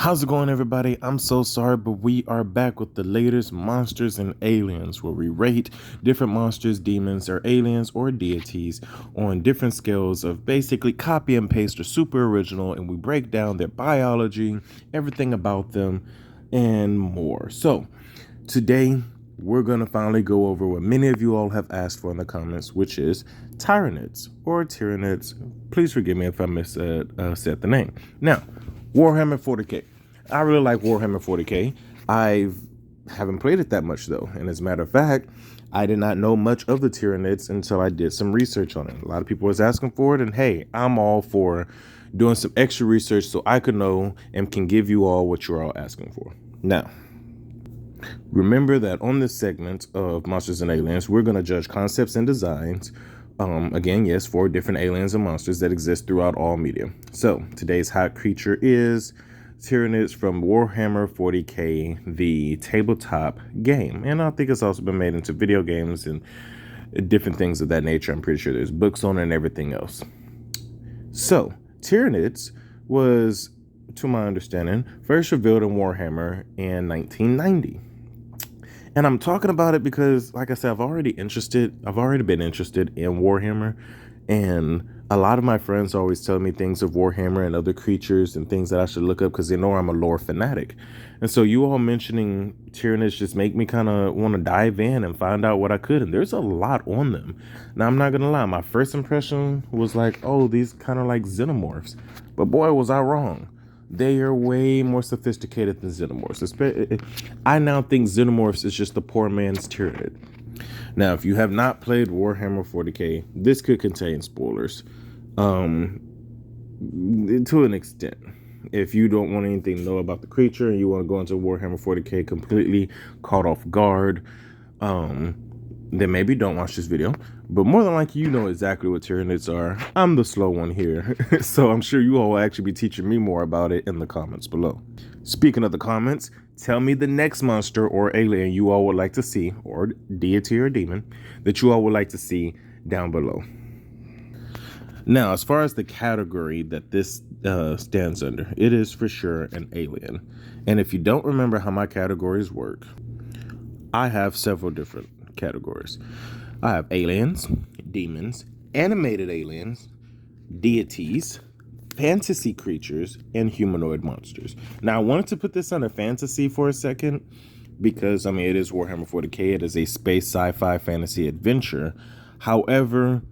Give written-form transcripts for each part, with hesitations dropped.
How's it going, everybody? I'm so sorry, but we are back with the latest Monsters and Aliens, where we rate different monsters, demons, or aliens, or deities on different scales of basically copy and paste or super original, and we break down their biology, everything about them, and more. So, today, we're going to finally go over what many of you all have asked for in the comments, which is Tyranids, or Tyranids. Please forgive me if I said the name. Now, Warhammer 40k. I really like Warhammer 40k. I haven't played it that much though, and as a matter of fact, I did not know much of the Tyranids until I did some research on it. A lot of people was asking for it, and hey, I'm all for doing some extra research so I could know and can give you all what you're all asking for. Now, remember that on this segment of Monsters and Aliens, we're going to judge concepts and designs. Again, yes, 4 different aliens and monsters that exist throughout all media. So today's hot creature is Tyranid from Warhammer 40k, the tabletop game. And I think it's also been made into video games and different things of that nature. I'm pretty sure there's books on it and everything else. So Tyranids was, to my understanding, first revealed in Warhammer in 1990. And I'm talking about it because, like I said, I've already been interested in Warhammer, and a lot of my friends always tell me things of Warhammer and other creatures and things that I should look up because they know I'm a lore fanatic. And so you all mentioning Tyranids just make me kind of want to dive in and find out what I could, and there's a lot on them. Now, I'm not going to lie, my first impression was like, oh, these kind of like xenomorphs. But boy, was I wrong. They are way more sophisticated than xenomorphs. I now think xenomorphs is just the poor man's Tyranid. Now, if you have not played Warhammer 40k, this could contain spoilers. To an extent. If you don't want anything to know about the creature and you want to go into Warhammer 40k completely caught off guard, then maybe don't watch this video. But more than likely, you know exactly what Tyranids are. I'm the slow one here, so I'm sure you all will actually be teaching me more about it in the comments below. Speaking of the comments, tell me the next monster or alien you all would like to see, or deity or demon, that you all would like to see down below. Now, as far as the category that this stands under, it is for sure an alien. And if you don't remember how my categories work, I have several different categories. I have aliens, demons, animated aliens, deities, fantasy creatures, and humanoid monsters. Now, I wanted to put this under fantasy for a second because, I mean, it is Warhammer 40k. It is a space sci-fi fantasy adventure. However,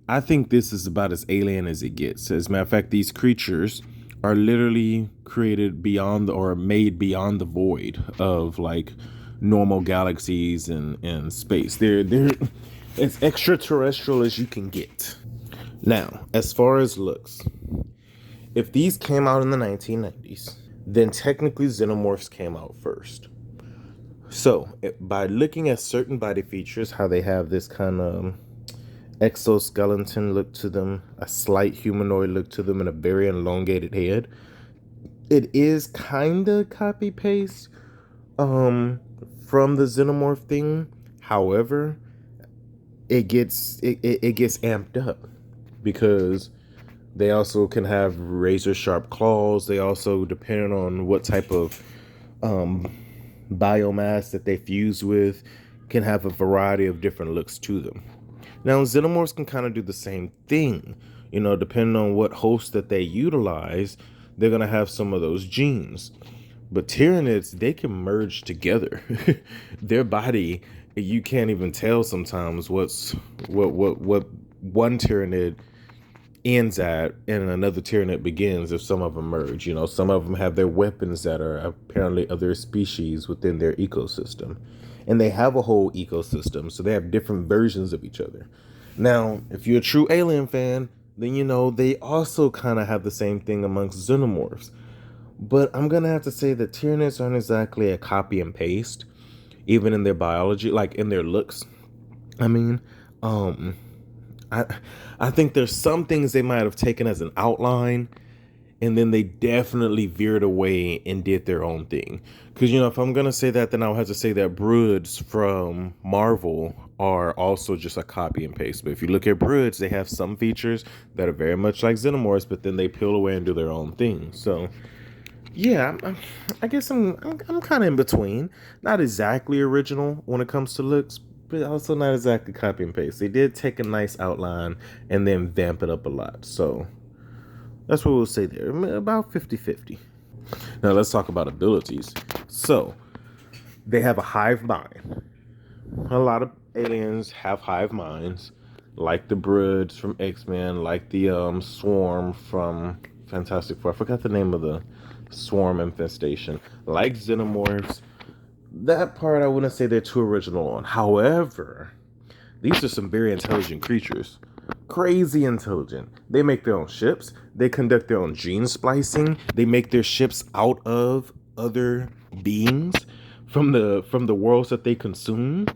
I think this is about as alien as it gets. As a matter of fact, these creatures are literally created beyond or made beyond the void of like normal galaxies and space. They're as extraterrestrial as you can get. Now, as far as looks, if these came out in the 1990s, then technically xenomorphs came out first. So by looking at certain body features, how they have this kind of exoskeleton look to them, a slight humanoid look to them, and a very elongated head, it is kind of copy paste from the xenomorph thing. However, it gets amped up because they also can have razor sharp claws. They also, depending on what type of biomass that they fuse with, can have a variety of different looks to them. Now, xenomorphs can kind of do the same thing, you know, depending on what host that they utilize, they're going to have some of those genes. But Tyranids, they can merge together. Their body, you can't even tell sometimes what one Tyranid ends at and another Tyranid begins if some of them merge. You know, some of them have their weapons that are apparently other species within their ecosystem. And they have a whole ecosystem, so they have different versions of each other. Now, if you're a true alien fan, then you know they also kind of have the same thing amongst xenomorphs. But I'm going to have to say that Tyranids aren't exactly a copy and paste, even in their biology, like in their looks. I mean, I think there's some things they might have taken as an outline, and then they definitely veered away and did their own thing. Because, you know, if I'm going to say that, then I'll have to say that Broods from Marvel are also just a copy and paste. But if you look at Broods, they have some features that are very much like Xenomorphs, but then they peel away and do their own thing. So Yeah, I guess I'm kind of in between. Not exactly original when it comes to looks, but also not exactly copy and paste. They did take a nice outline and then vamp it up a lot. So that's what we'll say there. About 50-50. Now let's talk about abilities. So they have a hive mind. A lot of aliens have hive minds, like the Broods from X-Men, like the Swarm from Fantastic Four. I forgot the name of the Swarm infestation. Like Xenomorphs. That part I wouldn't say they're too original on. However, these are some very intelligent creatures. Crazy intelligent. They make their own ships. They conduct their own gene splicing. They make their ships out of other beings from the worlds that they consume.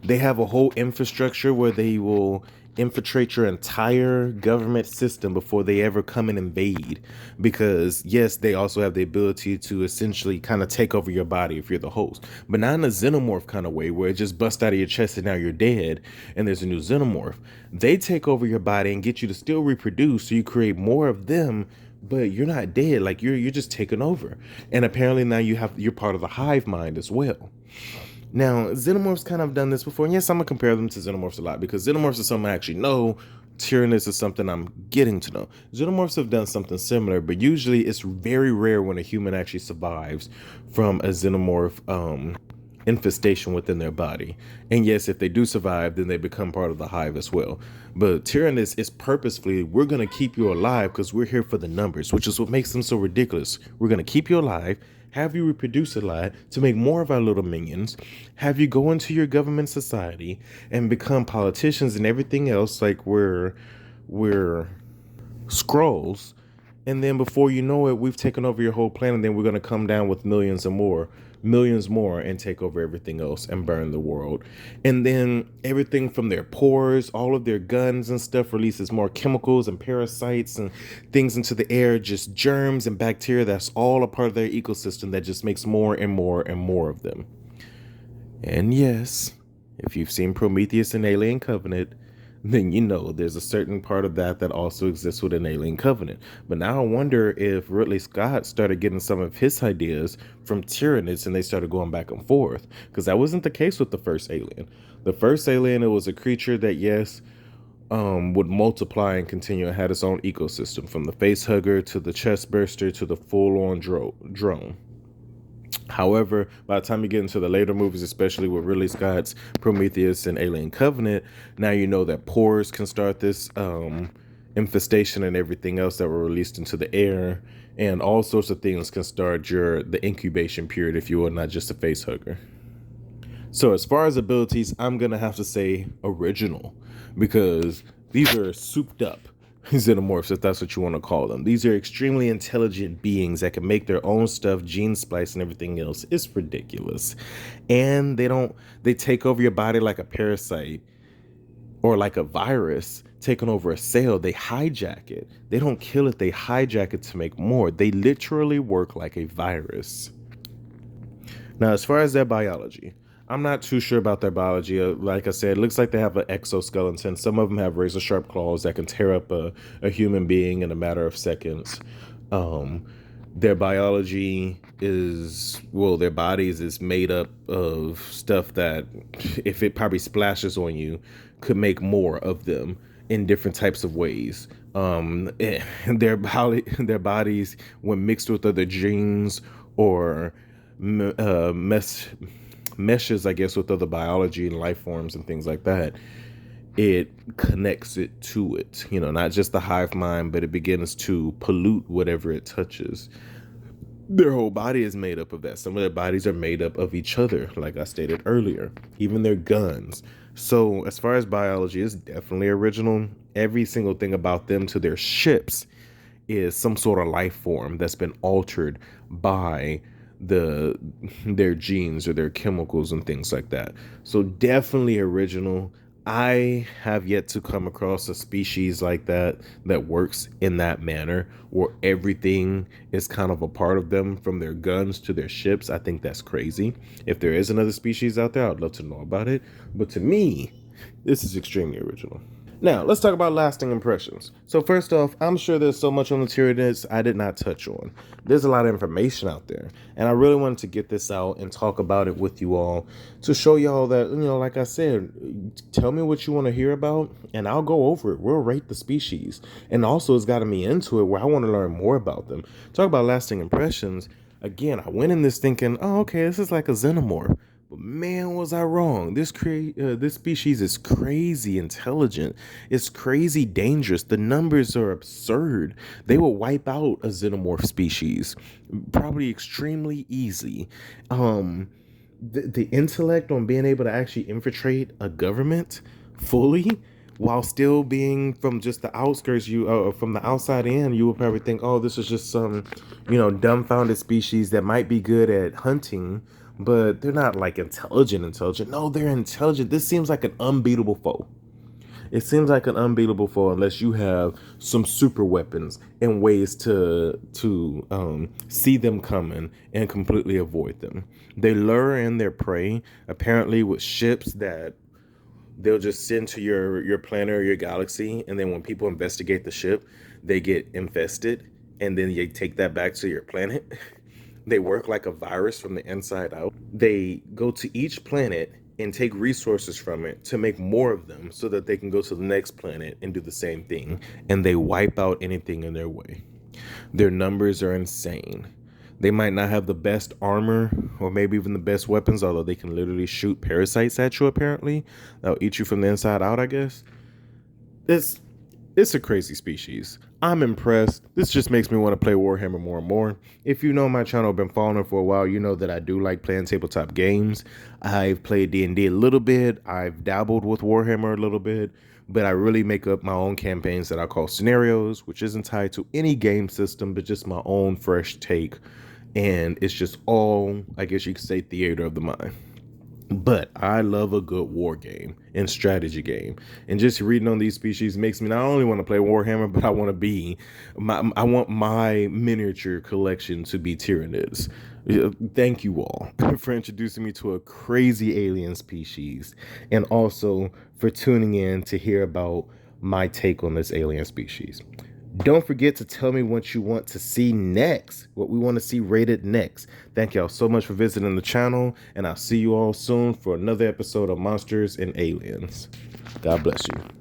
They have a whole infrastructure where they will infiltrate your entire government system before they ever come and invade. Because yes, they also have the ability to essentially kind of take over your body if you're the host, but not in a xenomorph kind of way where it just busts out of your chest and now you're dead and there's a new xenomorph. They take over your body and get you to still reproduce, so you create more of them, but you're not dead. Like you're just taking over. And apparently now you're part of the hive mind as well. Now, Xenomorphs kind of done this before, and yes, I'm gonna compare them to Xenomorphs a lot because Xenomorphs is something I actually know. Tyranids is something I'm getting to know. Xenomorphs have done something similar, but usually it's very rare when a human actually survives from a Xenomorph infestation within their body. And yes, if they do survive, then they become part of the hive as well. But Tyranids is purposefully, we're gonna keep you alive because we're here for the numbers, which is what makes them so ridiculous. We're gonna keep you alive, have you reproduce a lot to make more of our little minions, have you go into your government society and become politicians and everything else like we're scrolls. And then before you know it, we've taken over your whole planet. Then we're going to come down with millions more, and take over everything else and burn the world. And then everything from their pores, all of their guns and stuff releases more chemicals and parasites and things into the air, just germs and bacteria. That's all a part of their ecosystem that just makes more and more and more of them. And yes, if you've seen Prometheus and Alien Covenant, then you know there's a certain part of that that also exists with an Alien Covenant. But now I wonder if Ridley Scott started getting some of his ideas from Tyranids and they started going back and forth. Because that wasn't the case with the first Alien. The first Alien, it was a creature that, yes, would multiply and continue and had its own ecosystem, from the face hugger to the chest burster to the full-on drone. However, by the time you get into the later movies, especially with Ridley Scott's Prometheus and Alien Covenant, now you know that pores can start this infestation and everything else that were released into the air, and all sorts of things can start the incubation period, if you will, not just a face hugger. So as far as abilities, I'm gonna have to say original, because these are souped up xenomorphs, if that's what you want to call them. These are extremely intelligent beings that can make their own stuff, gene splice and everything else. It's ridiculous. And they take over your body like a parasite or like a virus taking over a cell. They hijack it. They don't kill it, they hijack it to make more. They literally work like a virus. Now, as far as their biology, I'm not too sure about their biology. Like I said, it looks like they have an exoskeleton. Some of them have razor sharp claws that can tear up a human being in a matter of seconds. Their biology is, well, their bodies is made up of stuff that, if it probably splashes on you, could make more of them in different types of ways. Their bodies, when mixed with other genes or meshes, I guess, with other biology and life forms and things like that, it connects it to it. You know, not just the hive mind, but it begins to pollute whatever it touches. Their whole body is made up of that. Some of their bodies are made up of each other, like I stated earlier, even their guns. So as far as biology, is definitely original. Every single thing about them to their ships is some sort of life form that's been altered by their genes or their chemicals and things like that. So definitely original. I have yet to come across a species like that works in that manner, where everything is kind of a part of them, from their guns to their ships. I think that's crazy. If there is another species out there, I'd love to know about it. But to me, this is extremely original. Now, let's talk about lasting impressions. So, first off, I'm sure there's so much on the Tyranids I did not touch on. There's a lot of information out there, and I really wanted to get this out and talk about it with you all to show y'all that, like I said, tell me what you want to hear about, and I'll go over it. We'll rate the species. And also, it's gotten me into it where I want to learn more about them. Talk about lasting impressions. Again, I went in this thinking, oh, okay, this is like a xenomorph. But man, was I wrong. This species is crazy intelligent. It's crazy dangerous. The numbers are absurd. They will wipe out a xenomorph species, probably extremely easy. The intellect on being able to actually infiltrate a government fully while still being from just the outskirts, from the outside in, you will probably think, oh, this is just some, dumbfounded species that might be good at hunting, but they're not like intelligent. No, they're intelligent. This seems like an unbeatable foe. It seems like an unbeatable foe unless you have some super weapons and ways to see them coming and completely avoid them. They lure in their prey, apparently with ships that they'll just send to your planet or your galaxy, and then when people investigate the ship, they get infested, and then you take that back to your planet. They work like a virus from the inside out. They go to each planet and take resources from it to make more of them so that they can go to the next planet and do the same thing, and they wipe out anything in their way. Their numbers are insane. They might not have the best armor or maybe even the best weapons, although they can literally shoot parasites at you, apparently. They'll eat you from the inside out, I guess. It's a crazy species. I'm impressed. This just makes me want to play Warhammer more and more. If you know my channel, been following for a while, you know that I do like playing tabletop games. I've played D&D a little bit. I've dabbled with Warhammer a little bit. But I really make up my own campaigns that I call scenarios, which isn't tied to any game system, but just my own fresh take. And it's just all, I guess you could say, theater of the mind. But I love a good war game and strategy game. And just reading on these species makes me not only want to play Warhammer, but I want my miniature collection to be Tyranids. Thank you all for introducing me to a crazy alien species, and also for tuning in to hear about my take on this alien species. Don't forget to tell me what you want to see next, what we want to see rated next. Thank y'all so much for visiting the channel, and I'll see you all soon for another episode of Monsters and Aliens. God bless you.